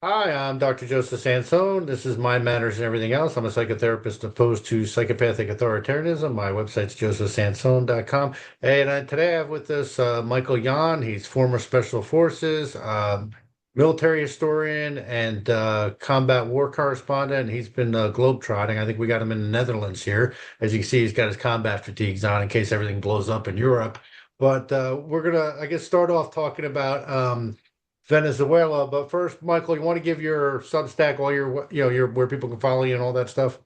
Hi, I'm Dr. Joseph Sanso. This is Mind Matters and Everything Else. I'm a psychotherapist opposed to psychopathic authoritarianism. My website's josephsanson.com. And today I have with us Michael Yan. He's former Special Forces, military historian, and combat war correspondent. He's been globetrotting. I think we got him in the Netherlands here. As you can see, he's got his combat fatigues on in case everything blows up in Europe. But we're going to, I guess, start off talking about Venezuela. But first, Michael, you want to give your Substack, all your where people can follow you and all that stuff?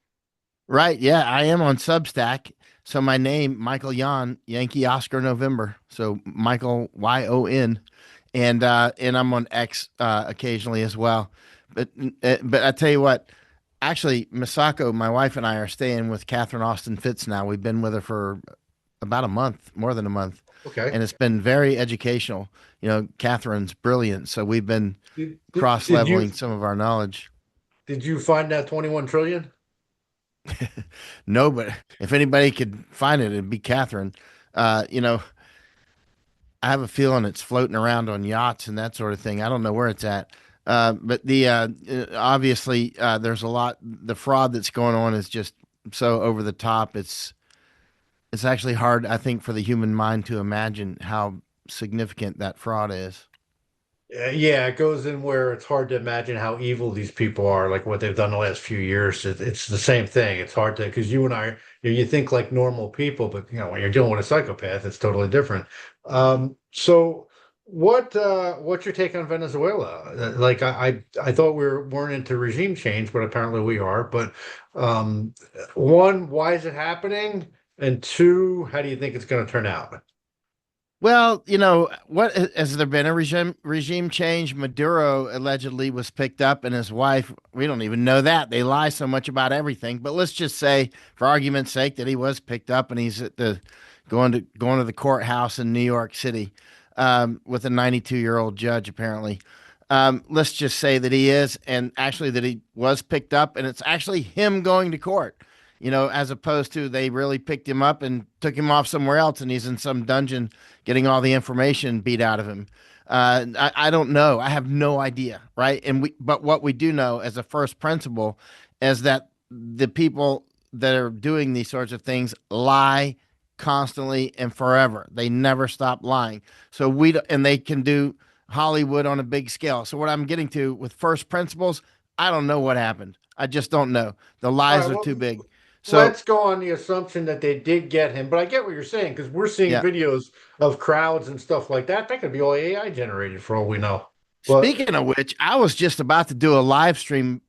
Right. Yeah, I am on Substack. So my name, Michael Yon, Yankee Oscar November. So Michael Yon. And I'm on X occasionally as well. But I tell you what, actually Misako, my wife and I are staying with Catherine Austin Fitz now. We've been with her for about a month, more than a month. Okay. And it's been very educational. Catherine's brilliant. So we've been Did you cross-leveling some of our knowledge. find that 21 trillion? No, but if anybody could find it, it'd be Catherine. Uh, you know, I have a feeling it's floating around on yachts and that sort of thing. I don't know where it's at. But obviously there's a lot. The fraud that's going on is just so over the top. It's actually hard, I think, for the human mind to imagine how significant that fraud is. Yeah, it goes in where it's hard to imagine how evil these people are, like what they've done the last few years. It's the same thing. It's hard to, because you and I, you think like normal people, but when you're dealing with a psychopath, it's totally different. So what's your take on Venezuela? Like I thought weren't into regime change, but apparently we are. But um, one, why is it happening? And two, how do you think it's going to turn out? Well, what has there been a regime change? Maduro allegedly was picked up, and his wife. We don't even know that they lie so much about everything. But let's just say, for argument's sake, that he was picked up, and he's at the going to the courthouse in New York City with a 92-year-old judge. Apparently, let's just say that he is, and actually that he was picked up, and it's actually him going to court. As opposed to they really picked him up and took him off somewhere else, and he's in some dungeon getting all the information beat out of him. I don't know. I have no idea, right? But what we do know as a first principle is that the people that are doing these sorts of things lie constantly and forever. They never stop lying. And they can do Hollywood on a big scale. So what I'm getting to with first principles, I don't know what happened. I just don't know. The All lies right, are well, too big. So let's go on the assumption that they did get him, but I get what you're saying because we're seeing yeah. videos of crowds and stuff like that. That could be all AI generated for all we know. But Speaking of which, I was just about to do a live stream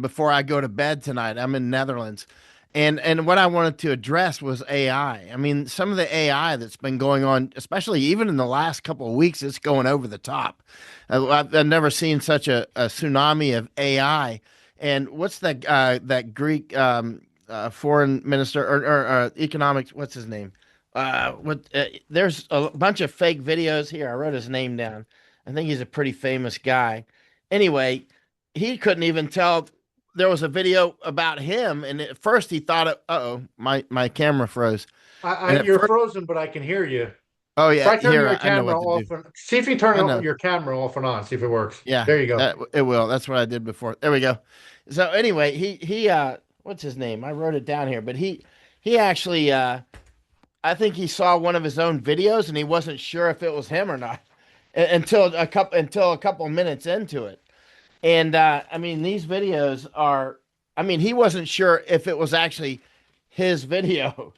before I go to bed tonight. I'm in Netherlands, and what I wanted to address was AI. I mean, some of the AI that's been going on, especially even in the last couple of weeks, it's going over the top. I've never seen such a tsunami of AI. And what's that Greek foreign minister or economics? What's his name? There's a bunch of fake videos here. I wrote his name down. I think he's a pretty famous guy. Anyway, he couldn't even tell there was a video about him, and at first he thought, "Uh oh, my camera froze." And at you're first, frozen, but I can hear you. oh yeah, Try turning here your I know camera what to do. off and see if you turn I know. your camera off and on. See if it works. Yeah, There you go. it will. That's what I did before. There we go. So anyway, he what's his name? I wrote it down here, but he actually I think he saw one of his own videos and he wasn't sure if it was him or not until a couple minutes into it. And I mean, these videos are. I mean, he wasn't sure if it was actually his video.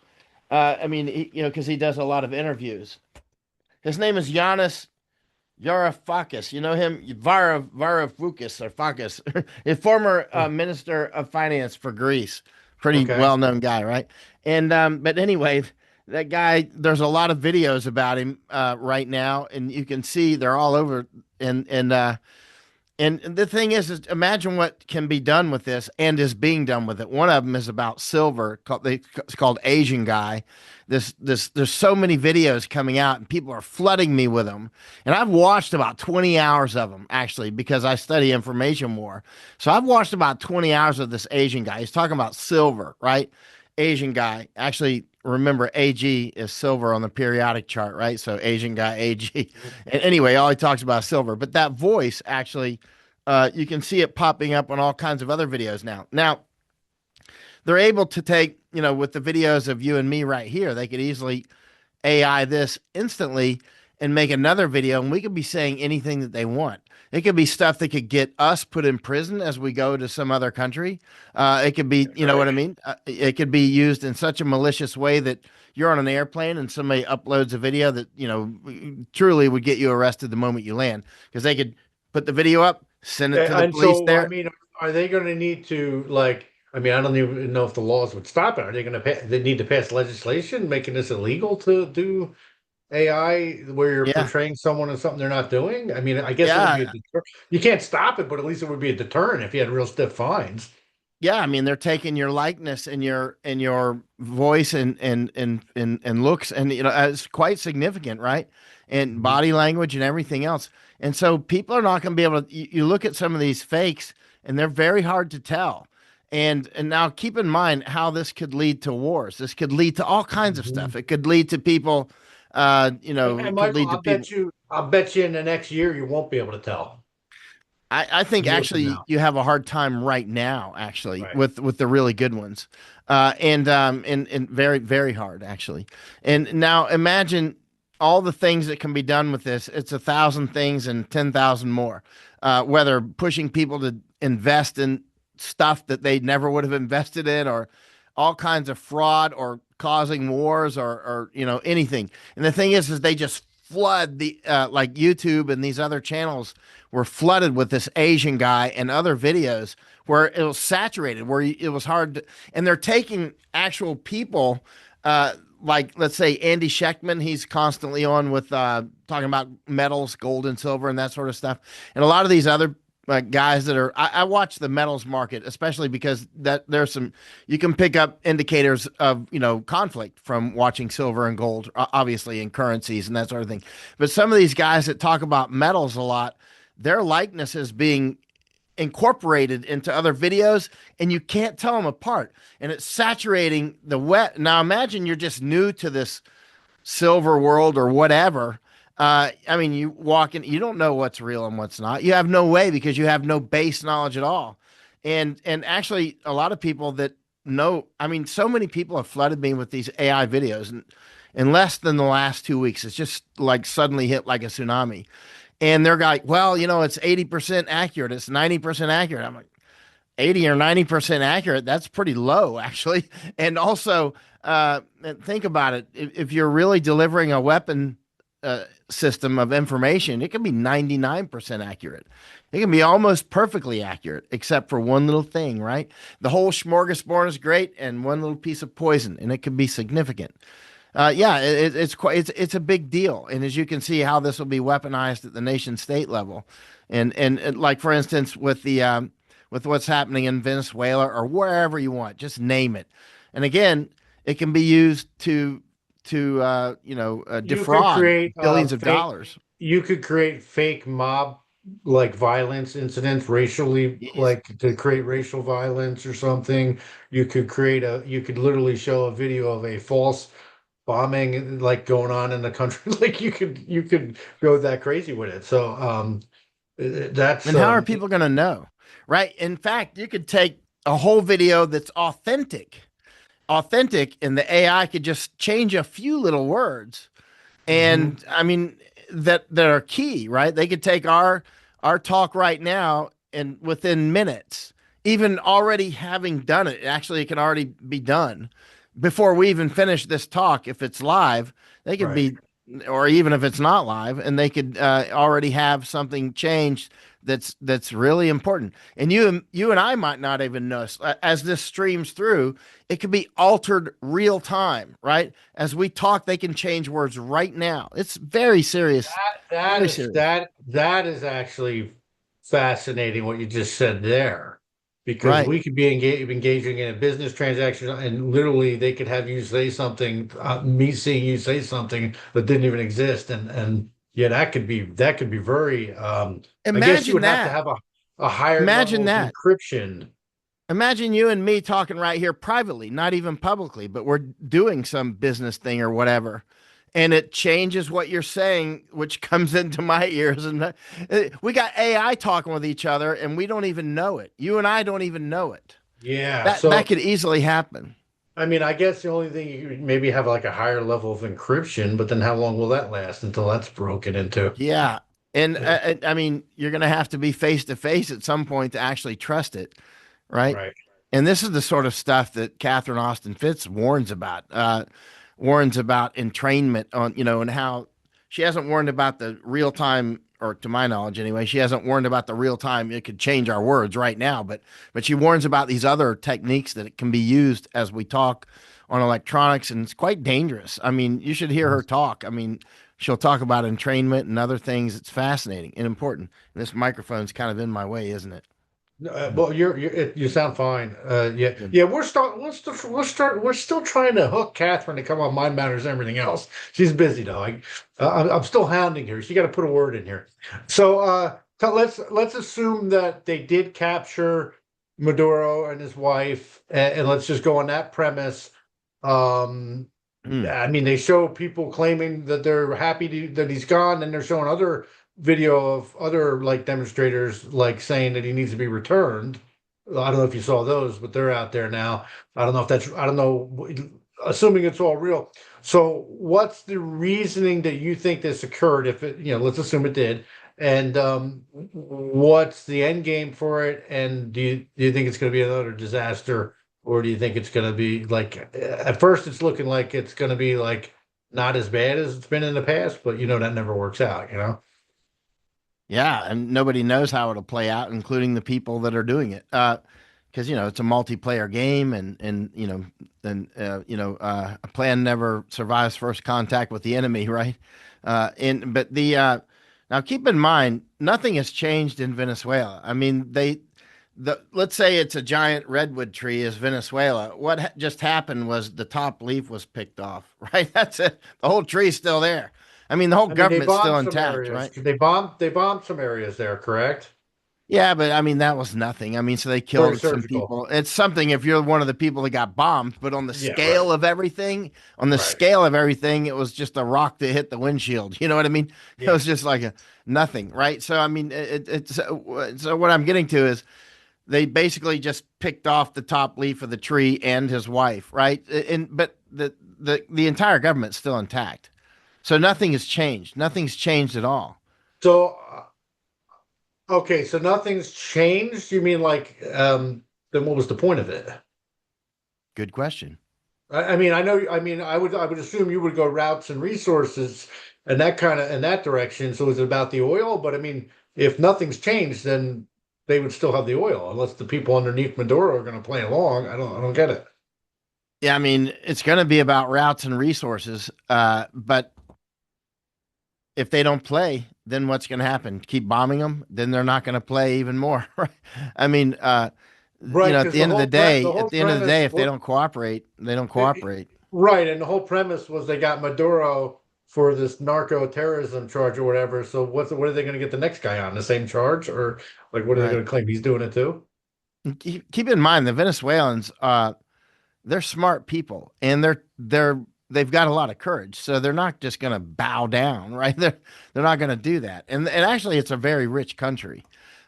I mean, because he does a lot of interviews. His name is Giannis Varoufakis. You know him, Varoufakis or Fakis, a former minister of finance for Greece. Pretty Okay. well-known guy, right? And but anyway, that guy. There's a lot of videos about him right now, and you can see they're all over. And the thing is imagine what can be done with this and is being done with it. One of them is about silver. It's called Asian Guy. There's so many videos coming out, and people are flooding me with them. And I've watched about 20 hours of them actually because I study information more. So I've watched about 20 hours of this Asian guy. He's talking about silver, right? Asian guy. Actually, remember AG is silver on the periodic chart, right? So Asian guy AG. And anyway, all he talks about is silver. But that voice actually You can see it popping up on all kinds of other videos now. Now, they're able to take, with the videos of you and me right here, they could easily AI this instantly and make another video, and we could be saying anything that they want. It could be stuff that could get us put in prison as we go to some other country. It could be, That's you know what right. I mean? It could be used in such a malicious way that you're on an airplane and somebody uploads a video that, truly would get you arrested the moment you land because they could put the video up, send it to the And police so, I there. mean, are they going to need to like? I mean, I don't even know if the laws would stop it. Are they going to pass? They need to pass legislation making this illegal to do AI where you're Yeah. portraying someone as something they're not doing? I mean, I guess it would be a Yeah. deter. You can't stop it, but at least it would be a deterrent if you had real stiff fines. Yeah, I mean they're taking your likeness and your voice and looks, and it's quite significant, right? And Mhm. body language and everything else. And so people are not going to be able to. You look at some of these fakes, and they're very hard to tell. And now keep in mind how this could lead to wars. This could lead to all kinds of Mhm. stuff. It could lead to people. And It could Michael, lead to people. I'll bet you in the next year you won't be able to tell. I A think year from actually now. you have a hard time right now, actually, Right. with the really good ones, and very very hard actually. And now imagine all the things that can be done with this. It's 1,000 things and 10,000 more. Whether pushing people to invest in stuff that they never would have invested in, or all kinds of fraud, or causing wars, or anything. And the thing is they just flood the like YouTube and these other channels were flooded with this Asian guy and other videos where it was saturated, where it was hard to, and they're taking actual people, like let's say Andy Scheckman, he's constantly on with talking about metals, gold and silver and that sort of stuff. And a lot of these other guys that are, I watch the metals market, especially because that there's some, you can pick up indicators of, conflict from watching silver and gold, obviously in currencies and that sort of thing. But some of these guys that talk about metals a lot, their likeness is being incorporated into other videos and you can't tell them apart. And it's saturating the web. Now imagine you're just new to this silver world or whatever. I mean, you walk in, you don't know what's real and what's not. You have no way because you have no base knowledge at all. And actually, a lot of people that know, I mean, so many people have flooded me with these AI videos, and in less than the last 2 weeks, it's just like suddenly hit like a tsunami. And they're like, well, it's 80% accurate. It's 90% accurate. I'm like, 80 or 90% accurate, that's pretty low, actually. And also, think about it. If you're really delivering a weapon system of information, it can be 99% accurate. It can be almost perfectly accurate, except for one little thing, right? The whole smorgasbord is great, and one little piece of poison, and it can be significant. Yeah, it's quite it's a big deal, and as you can see, how this will be weaponized at the nation state level, and like for instance with what's happening in Venezuela or wherever you want, just name it. And again, it can be used to You could defraud create billions of dollars. you could create fake mob like violence incidents racially, Yes. like to create racial violence or something. You could literally show a video of a false bombing like going on in the country. Like you could go that crazy with it. So that's And how are people going to know? Right? In fact, you could take a whole video that's authentic, and the AI could just change a few little words. mhm, And I mean that are key, right? They could take our talk right now and within minutes, even already having done it, actually it can already be done before we even finish this talk. If it's live, they could right. be, or even if it's not live, and they could already have something changed that's really important. And you and I might not even know as this streams through. It could be altered real time, right? As we talk, they can change words right now. It's very serious, That very is serious. that is actually fascinating what you just said there, because Right. we could be engaging in a business transaction, and literally they could have you say something, me seeing you say something that didn't even exist, and yeah, that could be very. I guess you Imagine would have to that. have a higher Imagine level of that. encryption. Imagine you and me talking right here privately, not even publicly, but we're doing some business thing or whatever. and it changes what you're saying, which comes into my ears. And we got AI talking with each other, and we don't even know it. You and I don't even know it. Yeah. That So could easily happen. I mean, I guess the only thing you could maybe have like a higher level of encryption, but then how long will that last until that's broken into? Yeah. And Yeah. I mean, you're going to have to be face to face at some point to actually trust it, right? Right. And this is the sort of stuff that Catherine Austin Fitts warns about entrainment on, and how she hasn't warned about the real time, or to my knowledge anyway, she hasn't warned about the real time. It could change our words right now, but she warns about these other techniques that it can be used as we talk on electronics, and it's quite dangerous. I mean, you should hear her talk. I mean, she'll talk about entrainment and other things. It's fascinating and important. And this microphone's kind of in my way, isn't it? Well, you sound fine. Yeah, Good. yeah. We're still trying to hook Catherine to come on Mind Matters and everything else. She's busy though. I'm still hounding her. She got to put a word in here. So, let's assume that they did capture Maduro and his wife, and let's just go on that premise. Um, Mm. I mean, they show people claiming that they're that he's gone, and they're showing other video of other like demonstrators like saying that he needs to be returned. I don't know if you saw those, but they're out there now. I don't know, assuming it's all real. So, what's the reasoning that you think this occurred? If it, let's assume it did. And what's the end game for it? And do you think it's going to be another disaster? Or do you think it's going to be like at first it's looking like it's going to be like not as bad as it's been in the past, but that never works out, you know? Yeah, and nobody knows how it'll play out, including the people that are doing it. Because it's a multiplayer game, and a plan never survives first contact with the enemy, right? And but the Now keep in mind, nothing has changed in Venezuela. I mean, let's say it's a giant redwood tree is Venezuela. What just happened was the top leaf was picked off, right? That's it. The whole tree's still there. I mean, the whole I mean, they government's still bombed some intact, areas. right? They bombed some areas there, correct? Yeah, but I mean that was nothing. I mean, so they Very killed some surgical. people. It's something if you're one of the people that got bombed, but Yeah, right, on the right. scale of everything, it was just a rock that hit the windshield. You know what I mean? It Yeah. was just like a nothing, right? So I mean, it's so what I'm getting to is they basically just picked off the top leaf of the tree and his wife, right? And but the entire government's still intact. So nothing has changed. Nothing's changed at all. So, okay, so nothing's changed. You mean like, then what was the point of it? Good question. I mean, I know. I mean, I would assume you would go routes and resources and that kind of in that direction. So it's about the oil. But I mean, if nothing's changed, then they would still have the oil, unless the people underneath Maduro are going to play along. I don't get it. Yeah, I mean, it's going to be about routes and resources. But if they don't play, then what's going to happen? Keep bombing them? Then they're not going to play even more. Right? I mean, Right, at because the end of the at whole the end of the day, premise, if they don't cooperate, they don't it, cooperate. right, and the whole premise was they got Maduro for this narco terrorism charge or whatever. So what are they going to get the next guy on? The same charge, or like what are they Right. going to claim he's doing it too? Keep in mind the Venezuelans. They're smart people, and they've got a lot of courage. So they're not just going to bow down, right? They're not going to do that. And actually, it's a very rich country.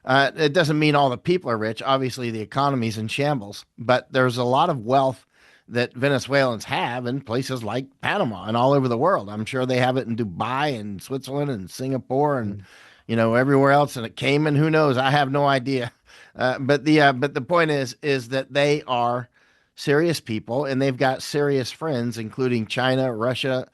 It doesn't mean all the people are rich. Obviously, the economy's in shambles, but there's a lot of wealth that Venezuelans have in places like Panama and all over the world. I'm sure they have it in Dubai and Switzerland and Singapore and everywhere else in Cayman. Who knows? I have no idea. But the point is that they are serious people and they've got serious friends, including China, Russia,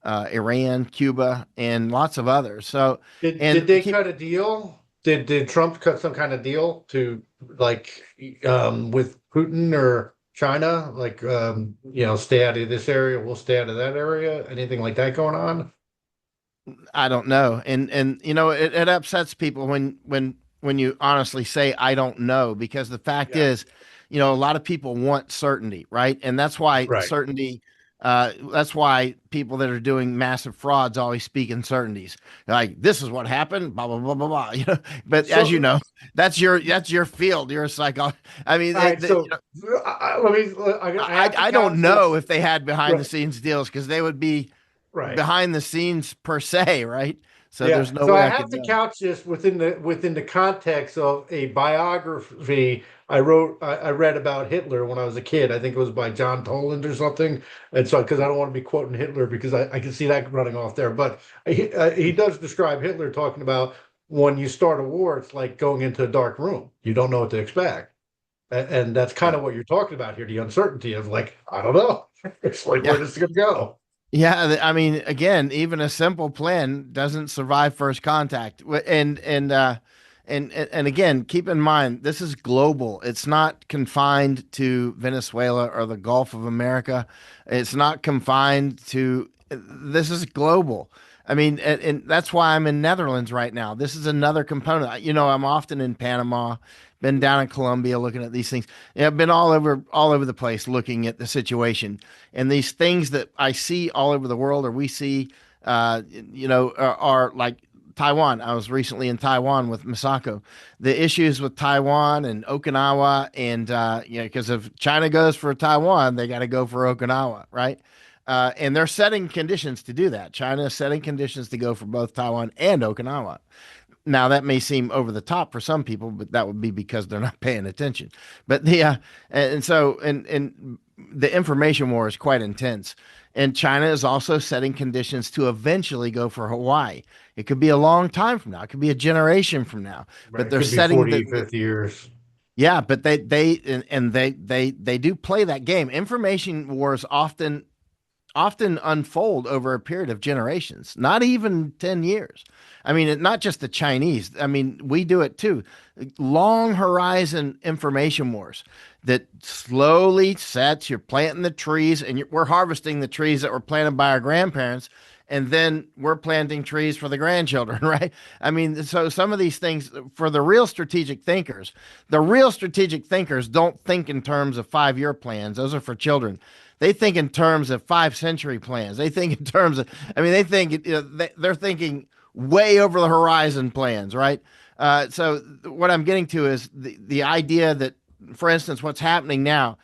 Iran, Cuba, and lots of others. So Did and they keep cut a deal? Did Trump cut some kind of deal to like with Putin or China? Like stay out of this area, we'll stay out of that area. Anything like that going on? I don't know. And it upsets people when you honestly say I don't know, because the fact Yeah. is, a lot of people want certainty, right? And Right. that's why people that are doing massive frauds always speak in certainties. Like this is what happened, blah blah blah blah blah. But as you So know, that's your field. You're a psycho. I mean, all right. So let me. I I have to I don't counsel. know if they had behind the Right. scenes deals because they would be Right. behind the scenes per se, right? So Yeah. there's no So way I I have could to know. couch this within the context of a biography I read about Hitler when I was a kid. I think it was by John Toland or something. And so because I don't want to be quoting Hitler because I can see that running off there. But he does describe Hitler talking about when you start a war, it's like going into a dark room. You don't know what to expect. And that's kind Yeah. of what you're talking about here, the uncertainty of like, I don't know. It's like, where Yeah. this is going to go? Yeah, I mean, again, even a simple plan doesn't survive first contact. And again, keep in mind this is global. It's not confined to Venezuela or the Gulf of America. It's not confined to. This is global. I mean, and that's why I'm in Netherlands right now. This is another component. You know, I'm often in Panama, been down in Colombia looking at these things. Yeah, I've been all over the place looking at the situation and these things that I see all over the world or we see, are like Taiwan. I was recently in Taiwan with Misako. The issues with Taiwan and Okinawa, and because if China goes for Taiwan, they got to go for Okinawa, right? And they're setting conditions to do that. China is setting conditions to go for both Taiwan and Okinawa. Now that may seem over the top for some people, but that would be because they're not paying attention. But and the information war is quite intense. And China is also setting conditions to eventually go for Hawaii. It could be a long time from now. It could be a generation from now. Right. But It they're could be setting 40, 50 years. yeah, but they do play that game. Information wars often unfold over a period of generations, not even 10 years. I mean, not just the Chinese. I mean, we do it too. Long horizon information wars that slowly sets, you're planting the trees and we're harvesting the trees that were planted by our grandparents. And then we're planting trees for the grandchildren, right? I mean, so some of these things for the real strategic thinkers don't think in terms of 5 year plans. Those are for children. They think in terms of 5 century plans. They think in terms of, I mean, they think they're thinking way over the horizon plans, right? So what I'm getting to is the idea that, for instance, what's happening now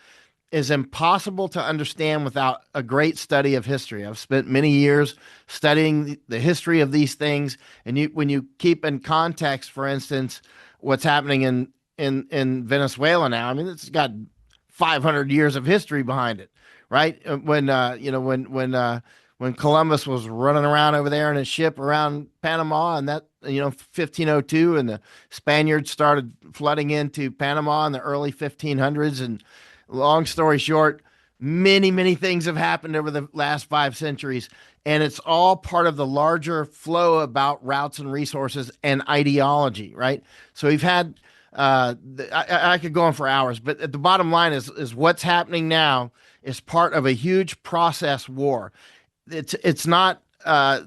is impossible to understand without a great study of history. I've spent many years studying the history of these things, and when you keep in context, for instance, what's happening in Venezuela now. I mean, it's got 500 years of history behind it, right? When Columbus was running around over there in his ship around Panama, and that 1502, and the Spaniards started flooding into Panama in the early 1500s, and long story short, many things have happened over the last 5 centuries, and it's all part of the larger flow about routes and resources and ideology, right? So we've had I could go on for hours, but the bottom line is what's happening now is part of a huge process war. It's not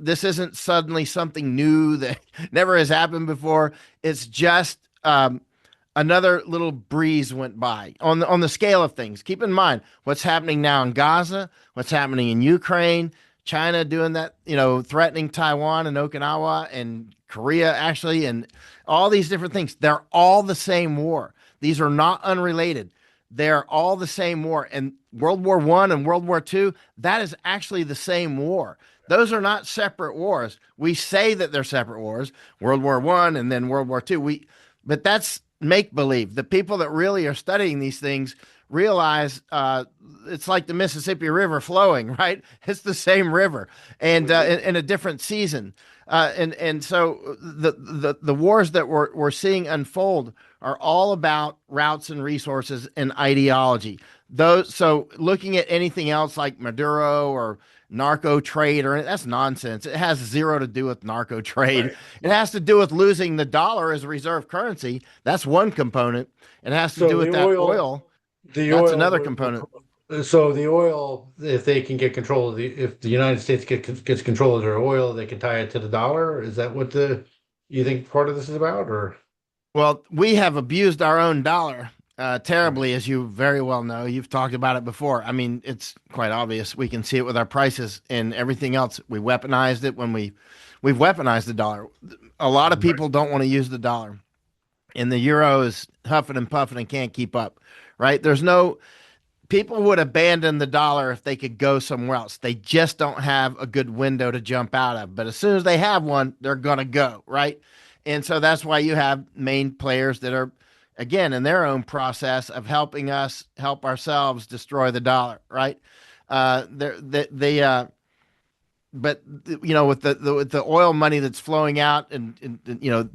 this isn't suddenly something new that never has happened before. It's just another little breeze went by on the scale of things. Keep in mind what's happening now in Gaza, what's happening in Ukraine, China doing that, threatening Taiwan and Okinawa and Korea actually, and all these different things. They're all the same war. These are not unrelated. They're all the same war. And World War One and World War Two, that is actually the same war. Those are not separate wars. We say that they're separate wars, World War One and then World War Two. But that's make believe. The people that really are studying these things realize it's like the Mississippi River flowing, right? It's the same river, and in a different season. And so the wars that we're seeing unfold are all about routes and resources and ideology. Those so looking at anything else like Maduro or narco trade or that's nonsense. It has zero to do with narco trade. Right. It has to do with losing the dollar as a reserve currency. That's one component. It has to So do with that oil. the That's oil another component. so the oil, if they can get control of if the United States gets control of their oil, they can tie it to the dollar. Is that what you think part of this is about, or? Well, we have abused our own dollar Right. terribly, as you very well know. You've talked about it before. I mean, it's quite obvious. We can see it with our prices and everything else. We weaponized it when we've weaponized the dollar. A lot of Right. people don't want to use the dollar, and the euro is huffing and puffing and can't keep up. Right? people would abandon the dollar if they could go somewhere else. They just don't have a good window to jump out of. But as soon as they have one, they're going to go, right? And so that's why you have main players that are, again, in their own process of helping us help ourselves destroy the dollar, right? They but with the oil money that's flowing out and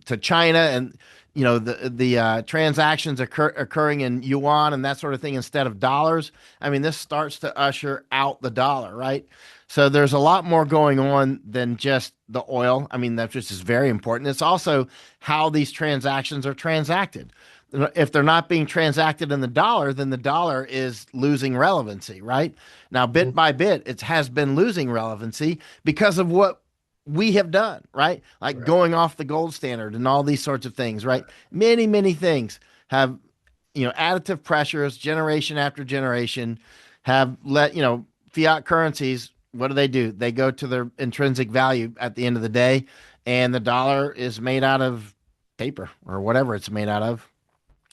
to China, and the transactions occurring in yuan and that sort of thing instead of dollars. I mean, this starts to usher out the dollar, right? So there's a lot more going on than just the oil. I mean, that just is very important. It's also how these transactions are transacted. If they're not being transacted in the dollar, then the dollar is losing relevancy, right? Now, bit by bit, it has been losing relevancy because of what we have done, right? Like Right. going off the gold standard and all these sorts of things, right? Many, many things have, additive pressures, generation after generation, have let, fiat currencies, what do? They go to their intrinsic value at the end of the day, and the dollar is made out of paper or whatever it's made out of,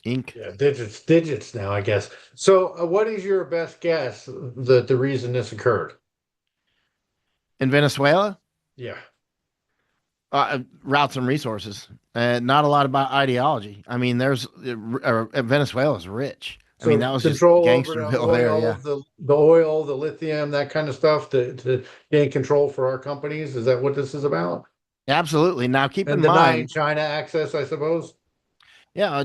ink. Yeah, digits now, I guess. So, what is your best guess that the reason this occurred? In Venezuela, Yeah. routes and resources. Not a lot about ideology. I mean, Venezuela's rich. I mean, So that was just control over the Gangsterville there. oil, Yeah, the oil, the lithium, that kind of stuff to gain control for our companies. Is that what this is about? absolutely. Now, keep in And denying mind, China access, I suppose. yeah,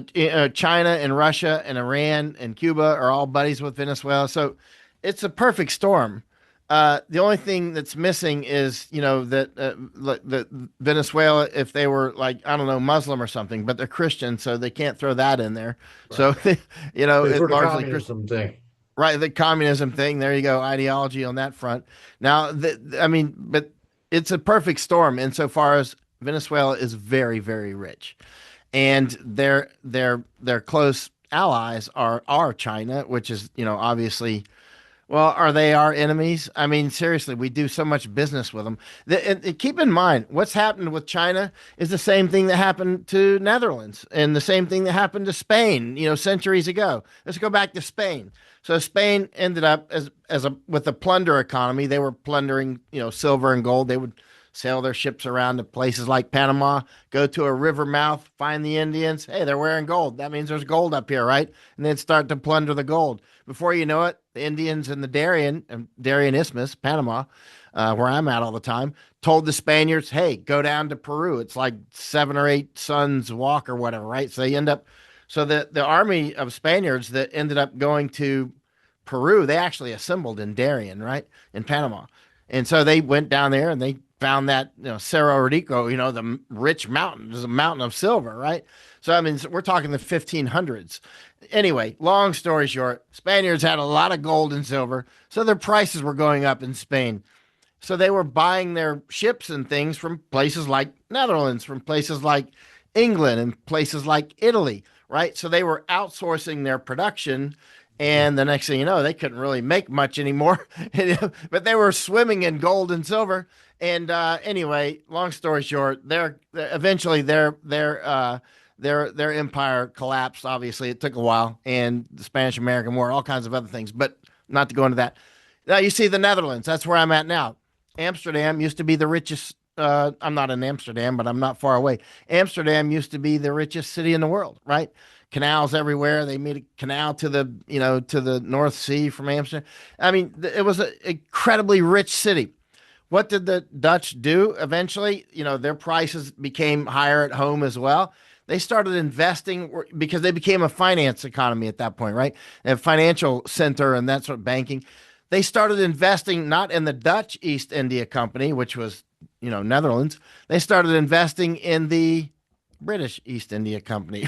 China and Russia and Iran and Cuba are all buddies with Venezuela. So it's a perfect storm. The only thing that's missing is, that Venezuela, if they were like, I don't know, Muslim or something, but they're Christian, so they can't throw that in there. So, Right. They it's threw the largely Christian. communism thing. Right, the communism thing. There you go, ideology on that front. Now, I mean, but it's a perfect storm insofar as Venezuela is very, very rich, and their close allies are China, which is obviously, well, are they our enemies? I mean, seriously, we do so much business with them. And keep in mind, what's happened with China is the same thing that happened to Netherlands and the same thing that happened to Spain, centuries ago. Let's go back to Spain. So Spain ended up with a plunder economy. They were plundering, silver and gold. They would sail their ships around to places like Panama, go to a river mouth, find the Indians. Hey, they're wearing gold. That means there's gold up here, right? And then start to plunder the gold. Before you know it, the Indians in the Darien Isthmus, Panama, where I'm at all the time, told the Spaniards, "Hey, go down to Peru. It's like 7 or 8 suns walk or whatever, right?" So they end up, so the army of Spaniards that ended up going to Peru, they actually assembled in Darien, right, in Panama, and so they went down there and they found that Cerro Rico, the rich mountain, there's a mountain of silver, right? So I mean, we're talking the 1500s. Anyway, long story short, Spaniards had a lot of gold and silver, so their prices were going up in Spain. So they were buying their ships and things from places like Netherlands, from places like England, and places like Italy, right? So they were outsourcing their production. And the next thing you know, they couldn't really make much anymore, but they were swimming in gold and silver. And anyway, long story short, their empire collapsed. Obviously, it took a while, and the Spanish American War, all kinds of other things. But not to go into that. Now you see the Netherlands. That's where I'm at now. Amsterdam used to be the richest. I'm not in Amsterdam, but I'm not far away. Amsterdam used to be the richest city in the world, right? Canals everywhere. They made a canal to the North Sea from Amsterdam. I mean, it was an incredibly rich city. What did the Dutch do eventually? Their prices became higher at home as well. They started investing because they became a finance economy at that point, right? A financial center and that sort of banking. They started investing not in the Dutch East India Company, which was, Netherlands. They started investing in the British East India Company.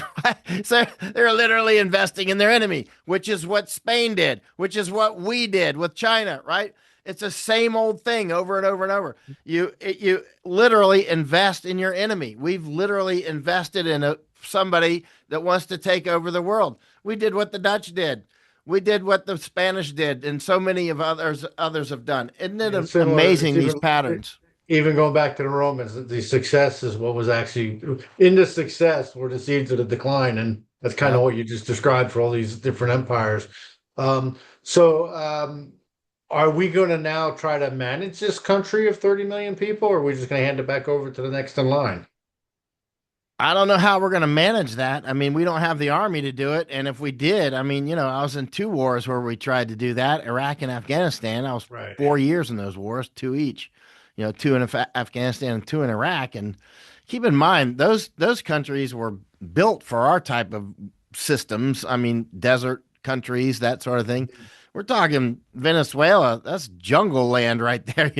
So they're literally investing in their enemy, which is what Spain did, which is what we did with China, right? It's the same old thing over and over and over. You literally invest in your enemy. We've literally invested in somebody that wants to take over the world. We did what the Dutch did. We did what the Spanish did, and so many of others have done. Isn't it Yeah, similar. It's amazing, these patterns? even going back to the Romans, the success is what was actually in the success were the seeds of the decline, and that's kind of Yep. what you just described for all these different empires. So, are we going to now try to manage this country of 30 million people, or are we just going to hand it back over to the next in line? I don't know how we're going to manage that. I mean, we don't have the army to do it. And if we did, I mean, I was in two wars where we tried to do that, Iraq and Afghanistan. I was Right. 4 years in those wars, two each, two in Afghanistan and two in Iraq. And keep in mind, those countries were built for our type of systems. I mean, desert countries, that sort of thing. We're talking Venezuela. That's jungle land right there.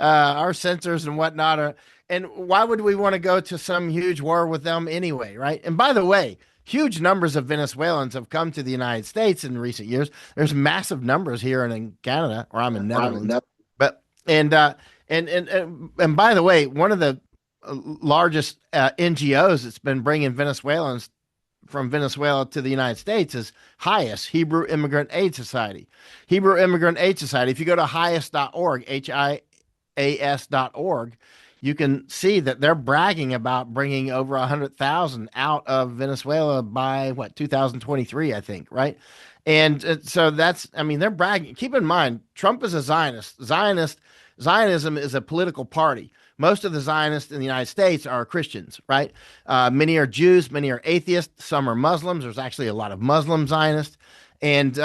Our sensors and whatnot are. And why would we want to go to some huge war with them anyway, right? And by the way, huge numbers of Venezuelans have come to the United States in recent years. There's massive numbers here and in Canada, or I'm in Netherlands. But and by the way, one of the largest NGOs that's been bringing Venezuelans from Venezuela to the United States is HIAS, Hebrew Immigrant Aid Society. Hebrew Immigrant Aid Society, if you go to hias.org, HIAS.org, you can see that they're bragging about bringing over 100,000 out of Venezuela by what, 2023, I think, right? And so that's, I mean, they're bragging. Keep in mind, Trump is a Zionist. Zionism is a political party. Most of the Zionists in the United States are Christians, right? Many are Jews, many are atheists, some are Muslims. There's actually a lot of Muslim Zionists, and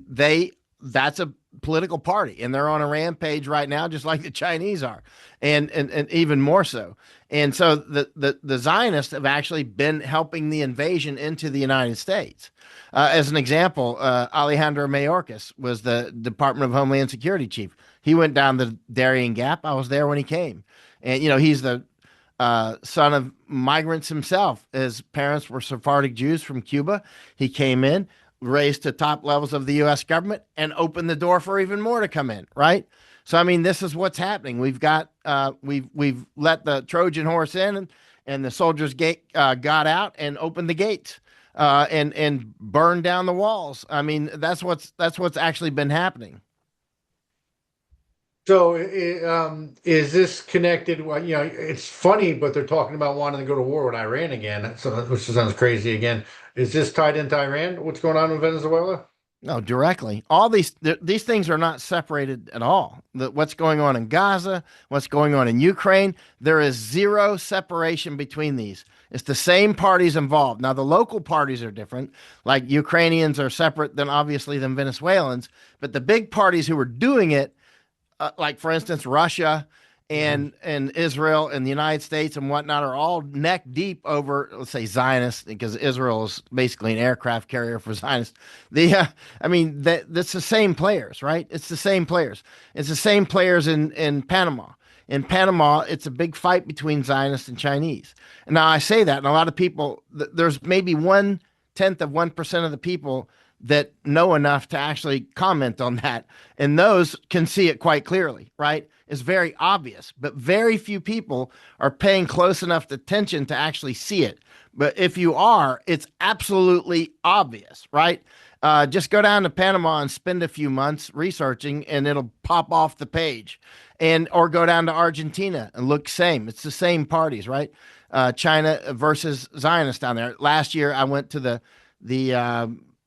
they that's a political party, and they're on a rampage right now, just like the Chinese are, and even more so. And so the Zionists have actually been helping the invasion into the United States. As an example, Alejandro Mayorkas was the Department of Homeland Security chief. He went down the Darien Gap. I was there when he came, and he's the son of migrants himself. His parents were Sephardic Jews from Cuba. He came in, raised to top levels of the U.S. government, and opened the door for even more to come in. Right. So I mean, this is what's happening. We've let the Trojan horse in, and the soldiers got out and opened the gates. And burned down the walls. I mean, that's what's actually been happening. So, is this connected? Well, it's funny, but they're talking about wanting to go to war with Iran again. So, which sounds crazy again. Is this tied into Iran? What's going on in Venezuela? No, directly. All these things are not separated at all. What's going on in Gaza, what's going on in Ukraine, there is zero separation between these. It's the same parties involved. Now, the local parties are different. Like Ukrainians are separate than obviously than Venezuelans, but the big parties who are doing it, like for instance, Russia Mhm. and Israel and the United States and whatnot, are all neck deep over, let's say, Zionists, because Israel is basically an aircraft carrier for Zionists. I mean, that's the same players, right? It's the same players. It's the same players in Panama. In Panama, it's a big fight between Zionists and Chinese. And now I say that, and a lot of people, there's maybe 1/10 of 1% of the people that know enough to actually comment on that. And those can see it quite clearly, right? It's very obvious, but very few people are paying close enough attention to actually see it. But if you are, it's absolutely obvious, right? Just go down to Panama and spend a few months researching, and it'll pop off the page. And or go down to Argentina and look same. It's the same parties, right? China versus Zionists down there. Last year, I went to the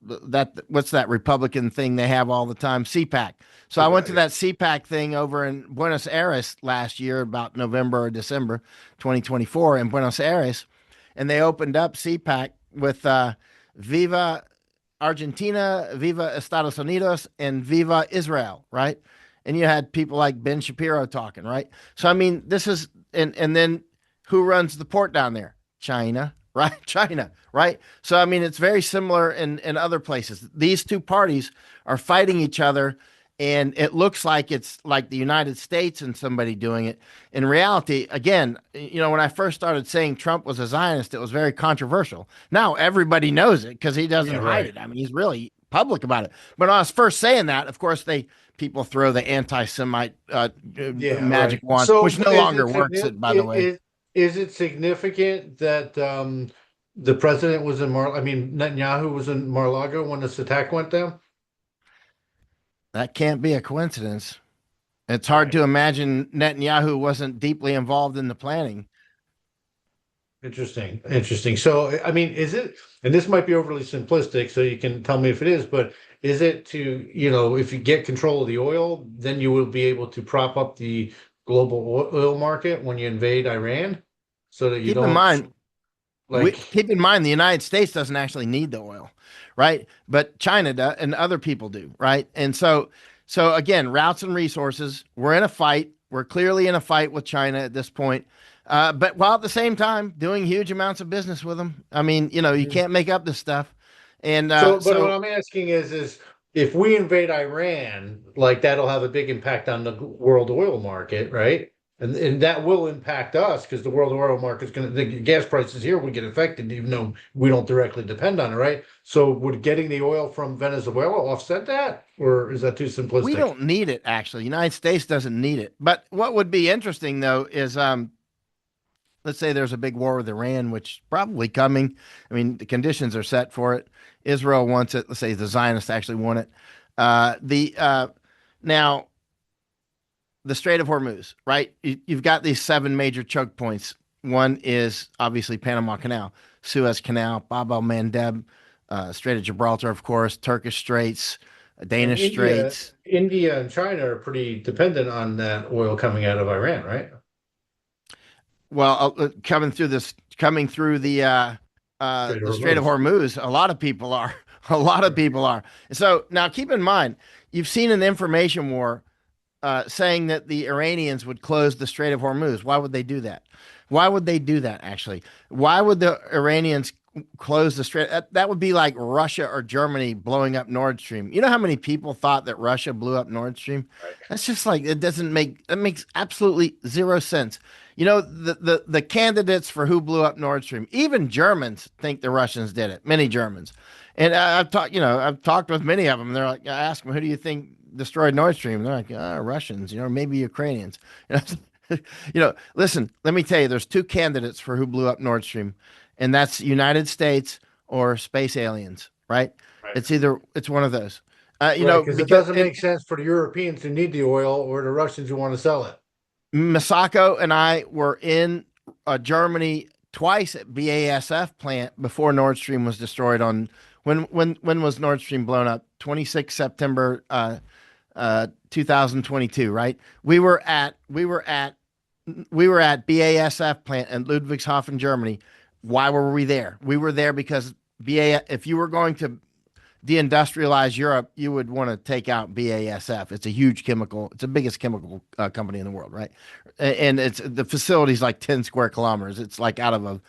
that what's that Republican thing they have all the time, CPAC. So I went to that CPAC thing over in Buenos Aires last year, about November or December 2024 in Buenos Aires, and they opened up CPAC with Viva Argentina, Viva Estados Unidos, and Viva Israel, right? And you had people like Ben Shapiro talking, right? So I mean, this is and then who runs the port down there? China, right? China, right? So I mean, it's very similar in other places. These two parties are fighting each other, and it looks like it's like the United States and somebody doing it. In reality, again, when I first started saying Trump was a Zionist, it was very controversial. Now everybody knows it because he Yeah, doesn't hide right. it. I mean, he's really public about it. But when I was first saying that, of course, people throw the anti-Semite Yeah, magic right. wand, So, which no longer works. It, by the way. is it significant that the president was in I mean, Netanyahu was in Mar-a-Lago when this attack went down? That can't be a coincidence. It's hard Right. to imagine Netanyahu wasn't deeply involved in the planning. Interesting. Interesting. So, I mean, is it, and this might be overly simplistic, so you can tell me if it is, but is it to, if you get control of the oil, then you will be able to prop up the global oil market when you invade Iran so that you Keep in don't mind, like, keep in mind the United States doesn't actually need the oil, right? But China does, and other people do, right? And so again, routes and resources. We're in a fight. We're clearly in a fight with China at this point, but while at the same time doing huge amounts of business with them. I mean, you Mhm. can't make up this stuff, and So, but what I'm asking is if we invade Iran, like that'll have a big impact on the world oil market, right? And that will impact us because the world oil market is going to, the gas prices here will get affected, even though we don't directly depend on it, right? So, would getting the oil from Venezuela offset that, or is that too we simplistic? don't need it. Actually, the United States doesn't need it. But what would be interesting though is let's say there's a big war with Iran, which is probably coming. I mean, the conditions are set for it. Israel wants it. Let's say the Zionists actually want it. The Now the Strait of Hormuz, right? You've got these seven major choke points. One is obviously Panama Canal, Suez Canal, Bab el Mandeb, Strait of Gibraltar, of course, Turkish Straits, And Danish India, Straits. India and China are pretty dependent on that oil coming out of Iran, right? Well, coming through Strait of the Strait of Hormuz. Hormuz, a lot of people are. A lot of Right. people are. So now keep in mind, you've seen an information war saying that the Iranians would close the Strait of Hormuz. Why would they do that? Why would they do that, actually? Why would the Iranians close the Strait? That would be like Russia or Germany blowing up Nord Stream. You know how many people thought that Russia blew up Nord Stream? Right. That's just like, that makes absolutely zero sense. The candidates for who blew up Nord Stream, even Germans think the Russians did it, many Germans. And I've talked with many of them. They're like, I ask them, who do you think destroyed Nord Stream? They're like, Russians, maybe Ukrainians. Listen, let me tell you, there's two candidates for who blew up Nord Stream, and that's United States or space aliens, right? Right. It's one of those. Right, because it Because doesn't make sense for the Europeans who need the oil or the Russians who want to sell it. Masako and I were in Germany twice at BASF plant before Nord Stream was destroyed on when was Nord Stream blown up? 26 September 2022, right? We were at BASF plant in Ludwigshafen, Germany. Why were we there? We were there because if you were going to deindustrialize Europe, you would want to take out BASF. It's a huge chemical. It's the biggest chemical company in the world, right? And it's the facility's like 10 square kilometers. It's like out of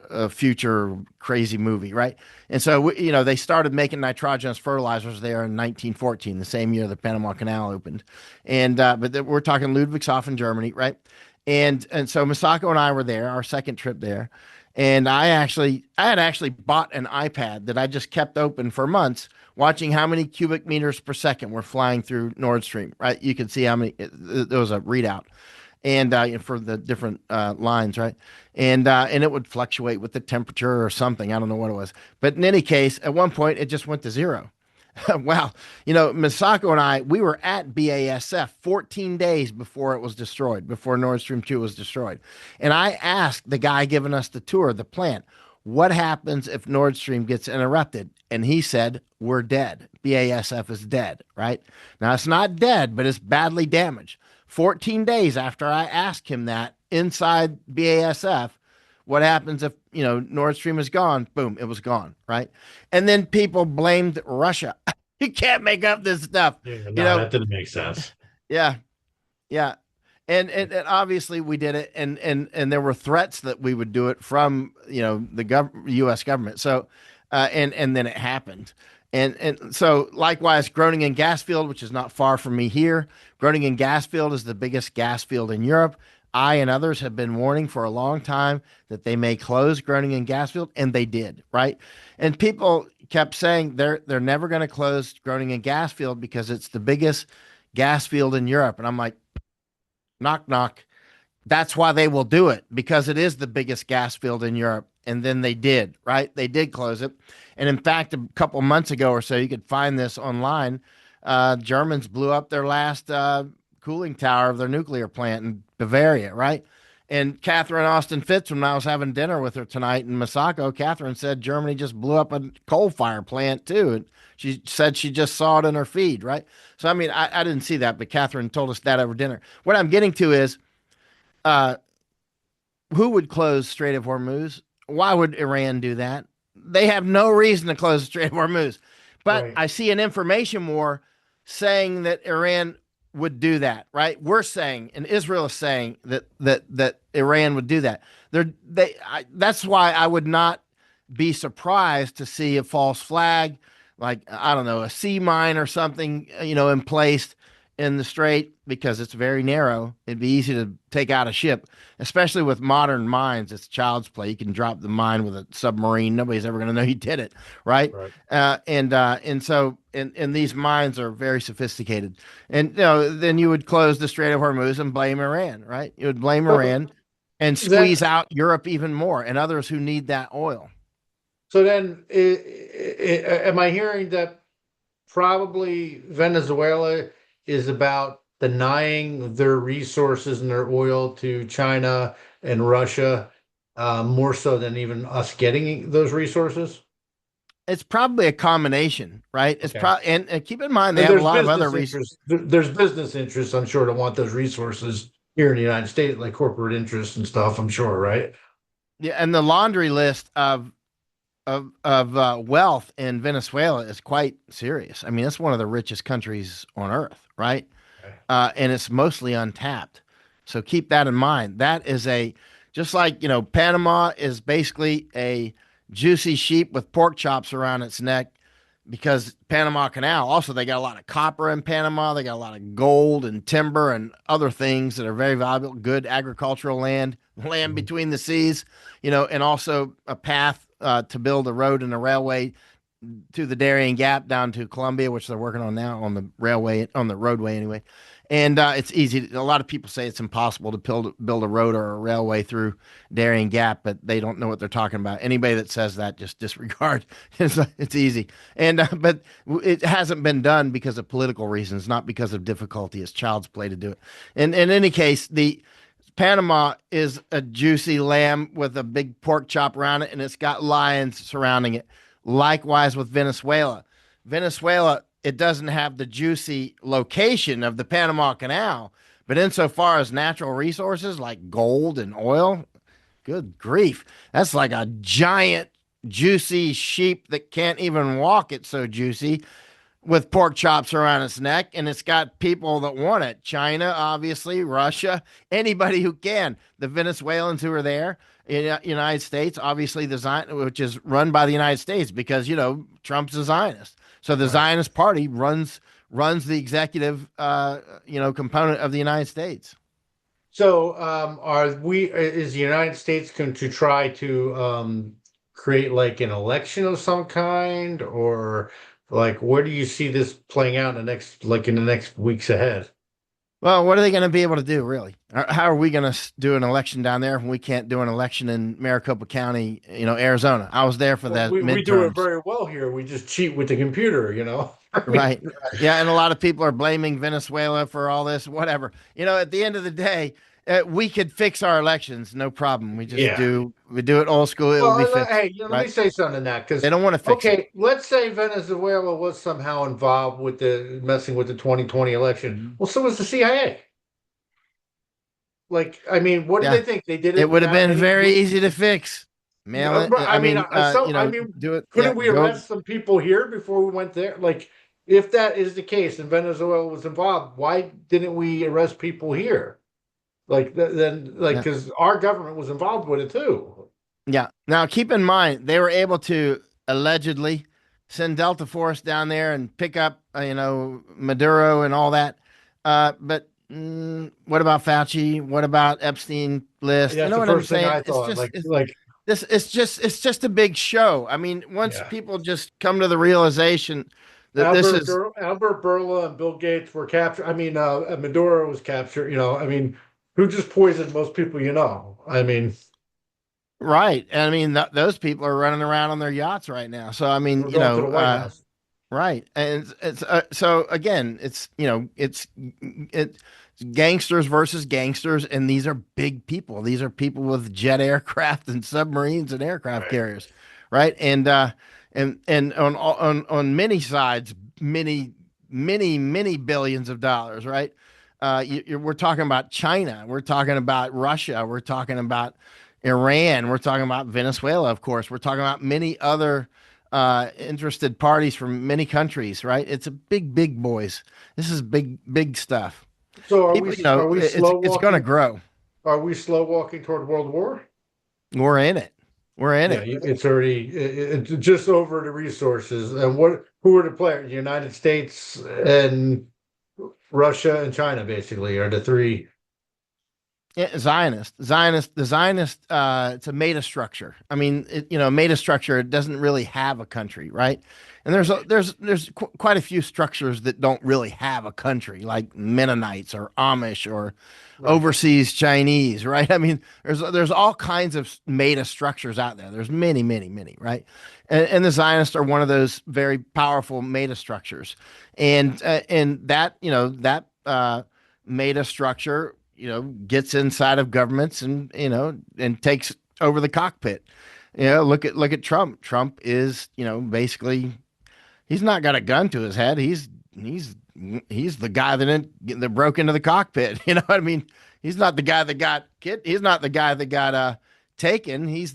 a future crazy movie, right? And so they started making nitrogenous fertilizers there in 1914, the same year the Panama Canal opened. And we're talking Ludwigshafen, Germany, right? And so Masako and I were there, our second trip there, and I had actually bought an iPad that I just kept open for months, watching how many cubic meters per second were flying through Nord Stream. Right, you could see how many. There was a readout, and for the different lines, right, and it would fluctuate with the temperature or something. I don't know what it was, but in any case, at one point it just went to zero. Wow. Misako and I, we were at BASF 14 days before it was destroyed, before Nord Stream 2 was destroyed. And I asked the guy giving us the tour of the plant, what happens if Nord Stream gets interrupted? And he said, we're dead. BASF is dead, right? Now, it's not dead, but it's badly damaged. 14 days after I asked him that inside BASF, what happens if, Nord Stream is gone? Boom, it was gone, right? And then people blamed Russia. You can't make up this stuff, Yeah, you no, know? that didn't make sense. Yeah, yeah. And obviously we did it, and there were threats that we would do it from the U.S. government. So, and then it happened, and so likewise, Groningen gas field, which is not far from me here. Groningen gas field is the biggest gas field in Europe. I and others have been warning for a long time that they may close Groningen gas field, and they did, right? And people kept saying they're never going to close Groningen gas field because it's the biggest gas field in Europe, and I'm like, knock knock. That's why they will do it, because it is the biggest gas field in Europe. And then they did, right? They did close it. And in fact, a couple months ago or so, you could find this online. Germans blew up their last cooling tower of their nuclear plant in Bavaria, right? And Catherine Austin Fitz, when I was having dinner with her tonight in Masako, Catherine said Germany just blew up a coal fire plant too. And she said she just saw it in her feed, right? So, I mean, I didn't see that, but Catherine told us that over dinner. What I'm getting to is uh, who would close Strait of Hormuz? Why would Iran do that? They have no reason to close the Strait of Hormuz. But Right. I see an information war saying that Iran would do that, right? We're saying, and Israel is saying that Iran would do that. That's why I would not be surprised to see a false flag, like I don't know, a sea mine or something, in place in the strait because it's very narrow. It'd be easy to take out a ship, especially with modern mines. It's child's play. You can drop the mine with a submarine. Nobody's ever going to know you did it, right? Right. And these mines are very sophisticated. And then you would close the Strait of Hormuz and blame Iran, right? You would blame So Iran and then, squeeze out Europe even more and others who need that oil. am I hearing that probably Venezuela is about denying their resources and their oil to China and Russia, more so than even us getting those resources? It's probably a combination, right? It's Okay. probably and keep in mind they And have a there's lot of other business reasons. interests. There's business interests, I'm sure, to want those resources here in the United States, like corporate interests and stuff, I'm sure, right? Yeah, and the laundry list of wealth in Venezuela is quite serious. I mean, it's one of the richest countries on earth, right? Okay. And it's mostly untapped. So keep that in mind. That is just like, Panama is basically a juicy sheep with pork chops around its neck because Panama Canal. Also, they got a lot of copper in Panama. They got a lot of gold and timber and other things that are very valuable, good agricultural land Mhm. between the seas, and also a path to build a road and a railway to the Darien Gap down to Columbia, which they're working on now on the railway, on the roadway anyway. And it's easy. A lot of people say it's impossible to build a road or a railway through Darien Gap, but they don't know what they're talking about. Anybody that says that, just disregard. It's easy. And but it hasn't been done because of political reasons, not because of difficulty. It's child's play to do it. And in any case, the Panama is a juicy lamb with a big pork chop around it, and it's got lions surrounding it. Likewise with Venezuela. Venezuela, it doesn't have the juicy location of the Panama Canal, but insofar as natural resources like gold and oil, good grief. That's like a giant, juicy sheep that can't even walk. It's so juicy with pork chops around its neck, and it's got people that want it. China, obviously, Russia, anybody who can. The Venezuelans who are there in the United States, obviously the Zion, which is run by the United States because Trump's a Zionist. So the Right. Zionist Party runs the executive component of the United States. So, is the United States going to try to create like an election of some kind, or like where do you see this playing out in the next weeks ahead? Well, what are they going to be able to do, really? How are we going to do an election down there when we can't do an election in Maricopa County, Arizona? I was there for Well, the we do it midterms, very well here. We just cheat with the computer. I mean, right? Yeah, and a lot of people are blaming Venezuela for all this, whatever. At the end of the day, we could fix our elections, no problem. yeah. We do it old school, it will be Well, fixed, hey, let me right? say something to that They because, don't want to fix it. okay, let's say Venezuela was somehow involved with the messing with the 2020 election. Mhm. Well, so was the CIA. Like, I mean, what did Yeah, they think? They did it it would have without been any very re easy to fix. Mail it. I mean, I mean, do it. Yeah, couldn't we go. arrest some people here before we went there? Like, if that is the case and Venezuela was involved, why didn't we arrest people here? Like, Yeah. because our government was involved with it too. Yeah. Now, keep in mind, they were able to allegedly send Delta Force down there and pick up, Maduro and all that. But what about Fauci? What about Epstein list? You That's know the what I'm first thing saying? I thought. It's just a big show. I mean, once Yeah. people just come to the realization that this is Albert Bourla and Bill Gates were captured. I mean, Maduro was captured. I mean, who just poisoned most people? I mean, right, and I mean those people are running around on their yachts right now. So I mean, we're going to the White House. right, and it's so again, it's gangsters versus gangsters, and these are big people. These are people with jet aircraft and submarines and aircraft Right. carriers, right? And on many sides, many billions of dollars, right? We're talking about China, we're talking about Russia, we're talking about Iran, we're talking about Venezuela, of course, we're talking about many other interested parties from many countries, right? It's a big boys. This is big stuff. So People, are we slow it's going to walking? grow. Are we slow walking toward World War? We're in it. We're in Yeah, it. it's already it's just over the resources. And who are the players? The United States and Russia and China basically are the three. Yeah, the Zionist. It's a meta structure. I mean, meta structure. It doesn't really have a country, right? And there's quite a few structures that don't really have a country, like Mennonites or Amish or Right. overseas Chinese, right? I mean, there's all kinds of meta structures out there. There's many, right? And the Zionists are one of those very powerful meta structures, and that meta structure gets inside of governments and and takes over the cockpit. Look at Trump. Trump is basically he's not got a gun to his head. He's the guy that broke into the cockpit. You know what I mean? He's not the guy that got kid. He's not the guy that got taken. He is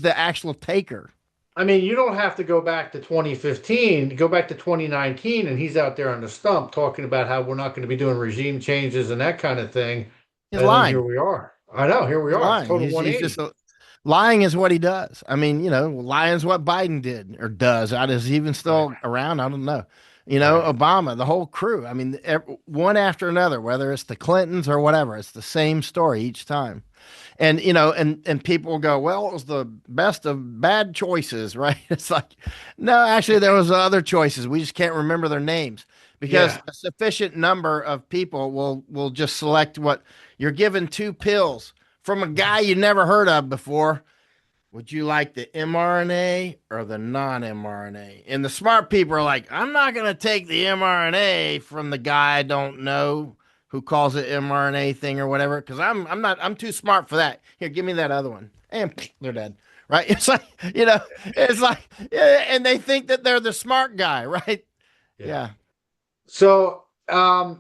the actual taker. I mean, you don't have to go back to 2015, go back to 2019, and he's out there on the stump talking about how we're not going to be doing regime changes and that kind of thing. He's And then here lying. we are. I know, here we He's are. lying. Total He's just 180. lying is what he does. I mean, lying is what Biden did or does. Is he even Right, still around? I don't know. right. Obama, the whole crew. I mean, one after another, whether it's the Clintons or whatever, it's the same story each time. And and people will go, well, it was the best of bad choices, right? It's like, no, actually, there was other choices. We just can't remember their names because Yeah. a sufficient number of people will just select what you're given two pills from a guy you never heard of before. Would you like the mRNA or the non-mRNA? And the smart people are like, I'm not going to take the mRNA from the guy I don't know who calls it mRNA thing or whatever, because I'm too smart for that. Here, give me that other one. And they're dead. Right? It's like, it's like, yeah, and they think that they're the smart guy, right? Yeah. Yeah. So,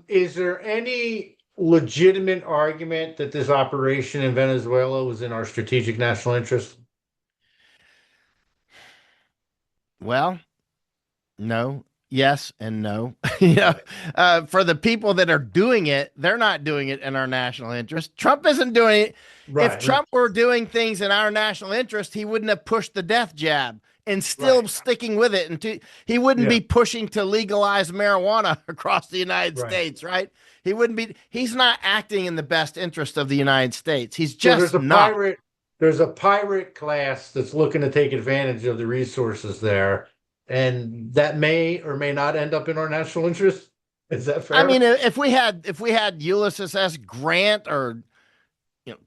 is there any legitimate argument that this operation in Venezuela was in our strategic national interest? Well, no, yes, and no. Right. For the people that are doing it, they're not doing it in our national interest. Trump isn't doing it. If Right, right, Trump were doing things in our national interest, he wouldn't have pushed the death jab and still right. sticking with it. And he wouldn't Yeah, be pushing to legalize marijuana across the United right. States, right? He wouldn't be. He's not acting in the best interest of the United States. He's So just not. there's a pirate class that's looking to take advantage of the resources there, and that may or may not end up in our national interest. Is that I mean, fair? if we had Ulysses S. Grant or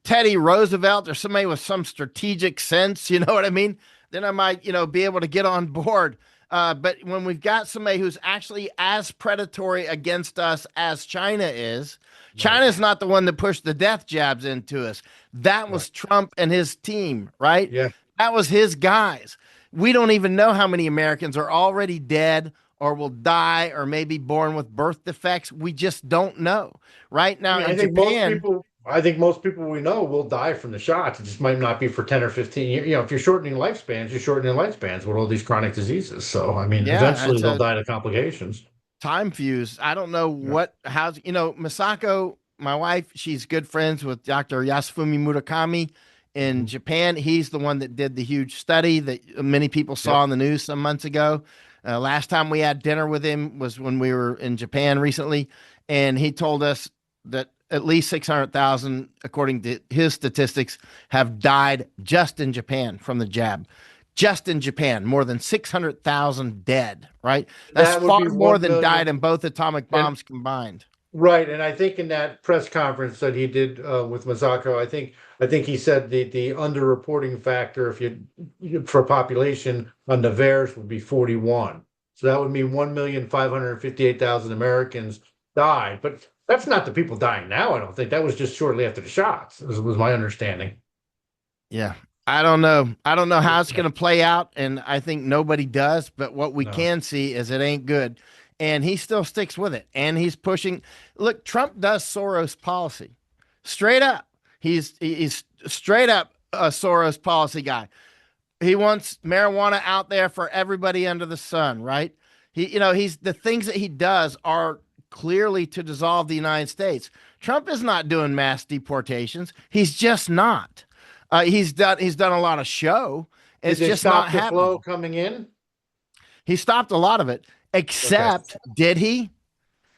Teddy Roosevelt or somebody with some strategic sense, you know what I mean? Then I might, be able to get on board. But when we've got somebody who's actually as predatory against us as China is, Right, China's not the one that pushed the death jabs into us. That right. was Trump and his team, right? Yeah. That was his guys. We don't even know how many Americans are already dead or will die or maybe born with birth defects. We just don't know. Right I now mean, in Japan, I think most people we know will die from the shots. It just might not be for 10 or 15 years. If you're shortening lifespans, you're shortening lifespans with all these chronic diseases. So, I mean, yeah, eventually it's they'll a die of complications. time fuse. I don't know Yeah. how's, Misako, my wife, she's good friends with Dr. Yasufumi Murakami in Mhm. Japan. He's the one that did the huge study that many people saw Yep. on the news some months ago. Last time we had dinner with him was when we were in Japan recently, and he told us that at least 600,000, according to his statistics, have died just in Japan from the jab. Just in Japan, more than 600,000 dead, right? That's That would far be more 1 than died million. in both atomic And bombs combined. right, and I think in that press conference that he did with Masako, I think he said the underreporting factor if for population on the VAERS would be 41. So that would mean 1,558,000 Americans died. But That's not the people dying now. I don't think that was just shortly after the shots. Was my understanding. Yeah. I don't know. I don't know how it's Yeah. going to play out, and I think nobody does. But what we No, can see is it ain't good, and he still sticks with it, and he's pushing. Look, Trump does Soros policy, straight up. He's straight up a Soros policy guy. He wants marijuana out there for everybody under the sun, right? He's the things that he does are clearly to dissolve the United States. Trump is not doing mass deportations. He's just not. He's done a lot of show. did It's they just not stop the flow happening. coming in? He stopped a lot of it. Okay, Except, did he?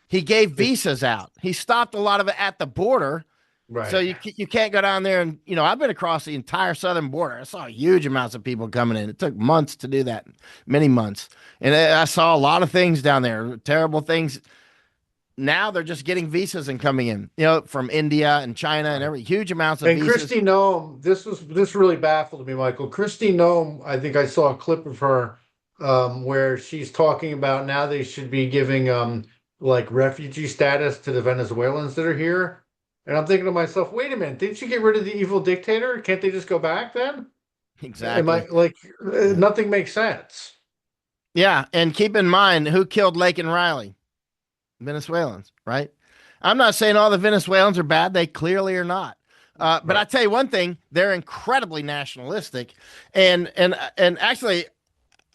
He gave It- visas out. He stopped a lot of it at the border. So right. you can't go down there and I've been across the entire southern border. I saw huge amounts of people coming in. It took months to do that, many months, and I saw a lot of things down there, terrible things. Now they're just getting visas and coming in, from India and China and Right. every huge amounts of And visas. Christy Nome, this really baffled me, Michael. Christy Nome, I think I saw a clip of her where she's talking about now they should be giving like refugee status to the Venezuelans that are here. And I'm thinking to myself, wait a minute, didn't you get rid of the evil dictator? Can't they just go back then? Am I Exactly. like Yeah. nothing makes sense? Yeah, and keep in mind who killed Lake and Riley. Venezuelans, right? I'm not saying all the Venezuelans are bad. They clearly are not. But Right. I tell you one thing: they're incredibly nationalistic, and actually,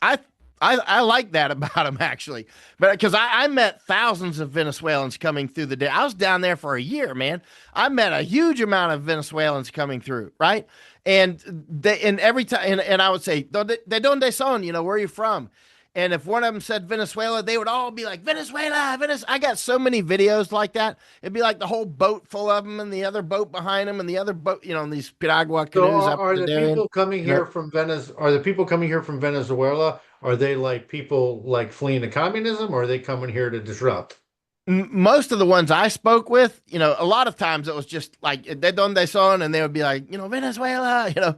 I I like that about them actually, but because I met thousands of Venezuelans coming through the day. I was down there for a year, man. I met a huge amount of Venezuelans coming through, right? And every time, and I would say, "De donde son?" Where are you from? And if one of them said Venezuela, they would all be like, Venezuela, Venezuela. I got so many videos like that. It'd be like the whole boat full of them and the other boat behind them and the other boat, in these piragua So canoes up are the the Darien. people coming You know, here from Are the people coming here from Venezuela? Are they like people like fleeing to communism, or are they coming here to disrupt? most of the ones I spoke with, a lot of times it was just like de donde son, and they would be like, Venezuela,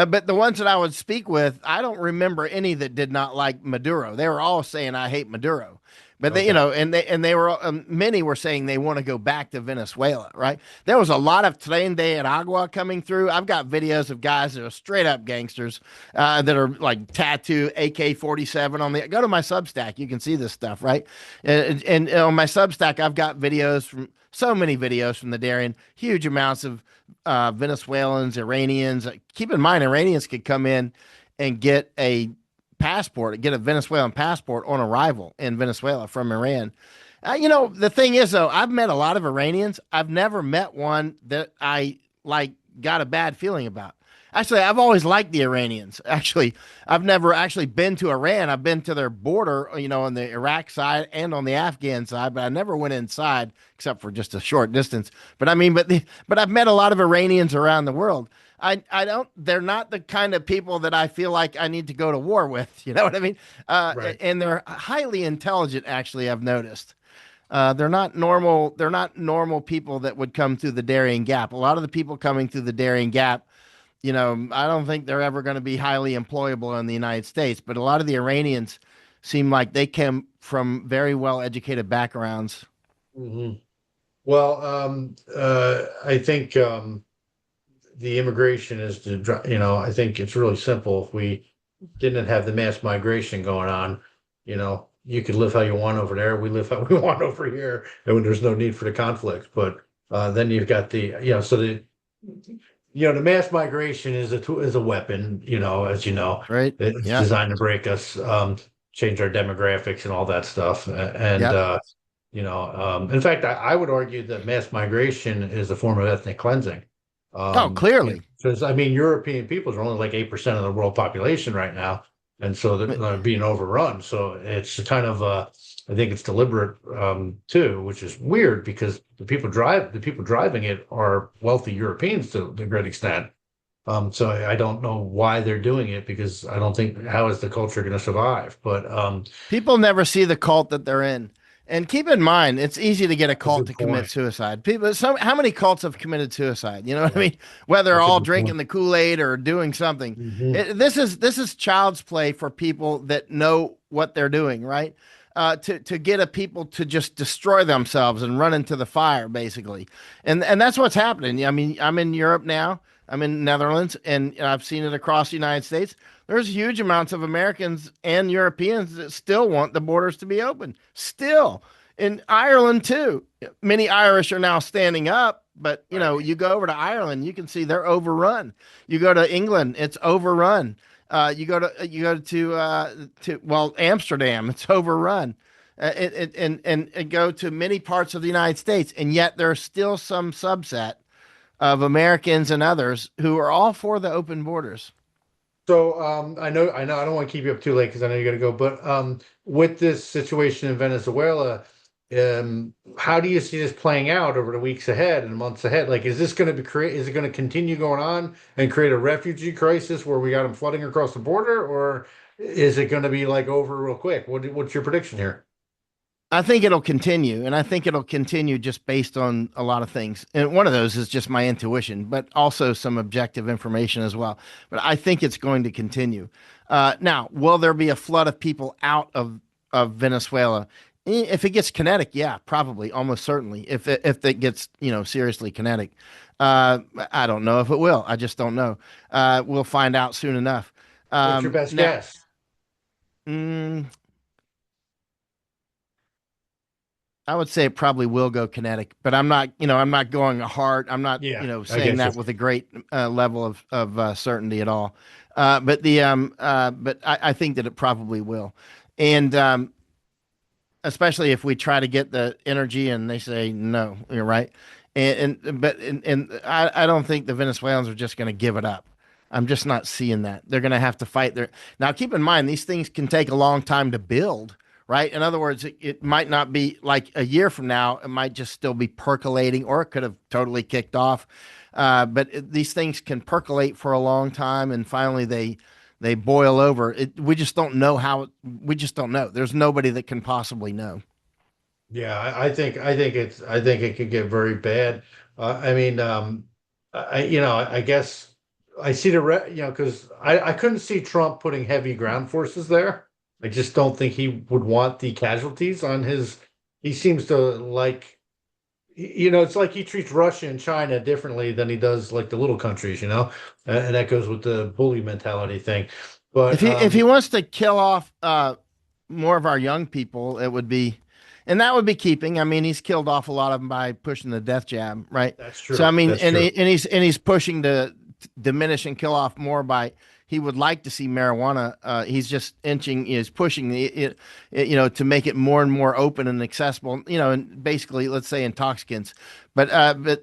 but the ones that I would speak with, I don't remember any that did not like Maduro. They were all saying I hate Maduro. But they, Okay. and they were many were saying they want to go back to Venezuela, right? There was a lot of Tren de Aragua coming through. I've got videos of guys that are straight up gangsters that are like tattoo AK-47 on the. Go to my Substack, you can see this stuff, right? And on my Substack, I've got videos from so many videos from the Darien, huge amounts of Venezuelans, Iranians. Keep in mind, Iranians could come in and get a Venezuelan passport on arrival in Venezuela from Iran. The thing is, though, I've met a lot of Iranians. I've never met one that I like got a bad feeling about. Actually, I've always liked the Iranians. Actually, I've never actually been to Iran. I've been to their border, on the Iraq side and on the Afghan side, but I never went inside except for just a short distance. But I mean, but I've met a lot of Iranians around the world. I don't. They're not the kind of people that I feel like I need to go to war with. You know what I mean? Right. And they're highly intelligent. Actually, I've noticed. They're not normal. They're not normal people that would come through the Darien Gap. A lot of the people coming through the Darien Gap, I don't think they're ever going to be highly employable in the United States. But a lot of the Iranians seem like they came from very well educated backgrounds. hmm Well, I think the immigration is I think it's really simple. If we didn't have the mass migration going on, you could live how you want over there. We live how we want over here, and when there's no need for the conflict. But then you've got so the mass migration is is a weapon, as you know, Right? it's Yeah. designed to break us, change our demographics and all that stuff. And Yep. in fact, I would argue that mass migration is a form of ethnic cleansing. Oh, clearly. Because I mean, European peoples are only like 8% of the world population right now, and so they're being overrun. So it's kind of I think it's deliberate too, which is weird because the people driving it are wealthy Europeans to a great extent. So I don't know why they're doing it because I don't think how is the culture going to survive. But People never see the cult that they're in. And keep in mind, it's easy to get a that's a cult good to commit point. suicide. How many cults have committed suicide? You know what I Yeah, mean? Whether that's a all good drinking point. the Kool-Aid or doing something. Hmm This is child's play for people that know what they're doing, right? to get a people to just destroy themselves and run into the fire, basically. And that's what's happening. I mean, I'm in Europe now. I'm in Netherlands, and I've seen it across the United States. There's huge amounts of Americans and Europeans that still want the borders to be open. Still, in Ireland too. Many Irish are now standing up, but Right. you go over to Ireland, you can see they're overrun. You go to England, it's overrun. You go to well, Amsterdam, it's overrun. And go to many parts of the United States, and yet there's still some subset of Americans and others who are all for the open borders. So I know, I don't want to keep you up too late because I know you got to go. But with this situation in Venezuela, how do you see this playing out over the weeks ahead and months ahead? Like, is this going to be create? Is it going to continue going on and create a refugee crisis where we got them flooding across the border, or is it going to be like over real quick? What's your prediction here? I think it'll continue, and I think it'll continue just based on a lot of things. And one of those is just my intuition, but also some objective information as well. But I think it's going to continue. Now, will there be a flood of people out of Venezuela? If it gets kinetic, yeah, probably, almost certainly. If it gets seriously kinetic, I don't know if it will. I just don't know. We'll find out soon enough. What's your best Now, guess? mm, I would say it probably will go kinetic, but I'm not going hard. I'm not, Yeah, I saying get you. that with a great level of certainty at all. But I think that it probably will, and especially if we try to get the energy and they say no, you're right, and I don't think the Venezuelans are just going to give it up. I'm just not seeing that. They're going to have to fight their. Now, keep in mind, these things can take a long time to build, right? In other words, it might not be like a year from now. It might just still be percolating, or it could have totally kicked off. These things can percolate for a long time, and finally they boil over. We just don't know how. We just don't know. There's nobody that can possibly know. Yeah, I think it could get very bad. I mean, I guess I see because I couldn't see Trump putting heavy ground forces there. I just don't think he would want the casualties on his. He seems to like, it's like he treats Russia and China differently than he does like the little countries, and that goes with the bully mentality thing. If But he wants to kill off more of our young people, it would be, and that would be keeping. I mean, he's killed off a lot of them by pushing the death jab, right? that's So I true. mean, That's true. and he's pushing to diminish and kill off more by. He would like to see marijuana. He's just inching, is pushing to make it more and more open and accessible. And basically, let's say intoxicants. But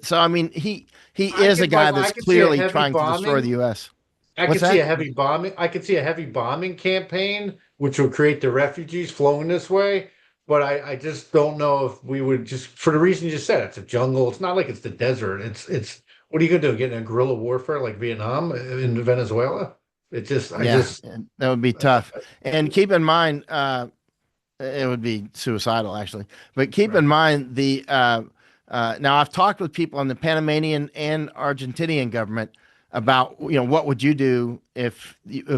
so I mean, he is a guy Michael, I that's could see a clearly heavy trying to destroy the bombing. U.S. I What's could see that? a heavy bombing. I could see a heavy bombing campaign, which would create the refugees flowing this way. But I just don't know if we would just for the reason you just said. It's a jungle. It's not like it's the desert. It's what are you gonna do? Get in a guerrilla warfare like Vietnam in Venezuela? I Yeah, just that would be tough. And keep in mind, it would be suicidal actually. But keep in right. mind now I've talked with people in the Panamanian and Argentinian government about what would you do if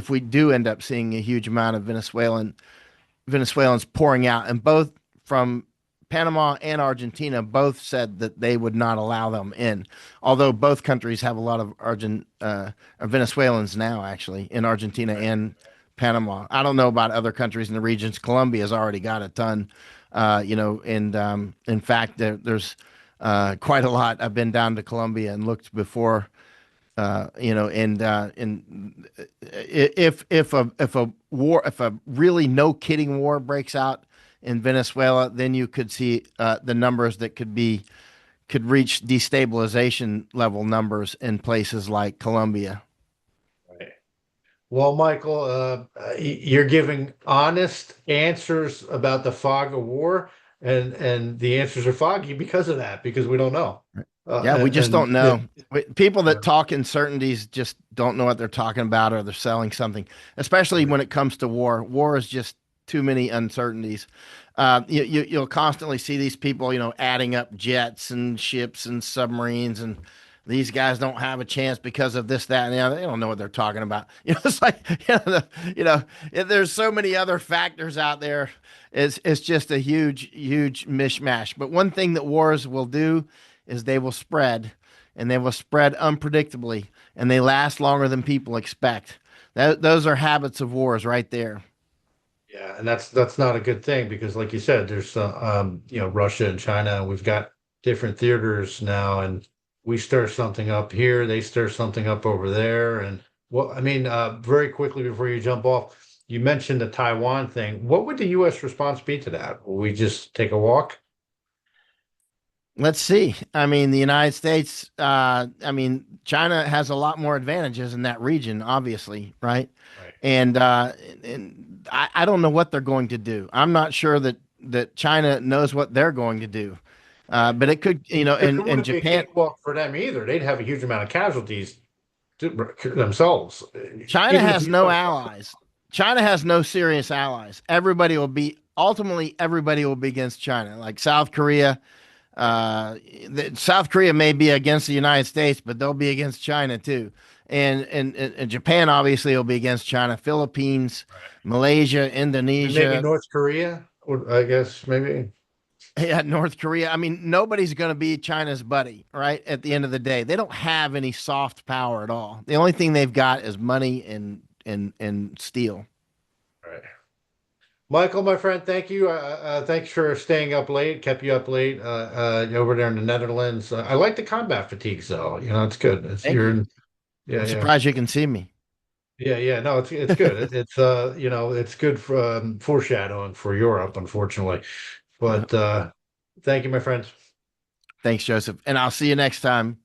we do end up seeing a huge amount of Venezuelans pouring out, and both from Panama and Argentina both said that they would not allow them in. Although both countries have a lot of Venezuelans now, actually, in Argentina Right. and Panama. I don't know about other countries in the regions. Colombia's already got a ton, and in fact, there's quite a lot. I've been down to Colombia and looked before and if a really no kidding war breaks out in Venezuela, then you could see the numbers that could reach destabilization level numbers in places like Colombia. Right. Well, Michael, you're giving honest answers about the fog of war, and the answers are foggy because of that, because we don't know. Yeah, we just don't know. And People yeah, that talk in certainties just don't know what they're talking about, or they're selling something, especially right. when it comes to war. War is just too many uncertainties. You'll constantly see these people, adding up jets and ships and submarines, and these guys don't have a chance because of this, that, and the other. They don't know what they're talking about. It's like, there's so many other factors out there. It's just a huge, huge mishmash. But one thing that wars will do is they will spread, and they will spread unpredictably, and they last longer than people expect. Those are habits of wars right there. Yeah, and that's not a good thing because, like you said, there's Russia and China, and we've got different theaters now, and we stir something up here, they stir something up over there, and well, I mean, very quickly before you jump off, you mentioned the Taiwan thing. What would the U.S. response be to that? Will we just take a walk? Let's see. I mean, the United States, I mean, China has a lot more advantages in that region, obviously, right? Right. And I don't know what they're going to do. I'm not sure that China knows what they're going to do. Right. But it could, Because it in wouldn't be a Japan, cakewalk for them either. They'd have a huge amount of casualties themselves, China even if has the no U.S. allies. China has no serious allies. Ultimately, everybody will be against China, like South Korea. Right. South Korea may be against the United States, but they'll be against China too. And Japan obviously will be against China. Philippines, Malaysia, And maybe Indonesia, North Korea, I guess maybe. yeah, North Korea. I mean, nobody's going to be China's buddy, right? At the end of the day, they don't have any soft power at all. The only thing they've got is money and steel. Right. Michael, my friend, thank you. Thanks for staying up late, kept you up late over there in the Netherlands. I like the combat fatigue, though. It's good. It's Thank you're you. in, yeah, I'm yeah, surprised you can see me. yeah, yeah. No, it's good. It's good for foreshadowing for Europe, unfortunately. Yeah. But thank you, my friends. Thanks, Joseph. And I'll see you next time.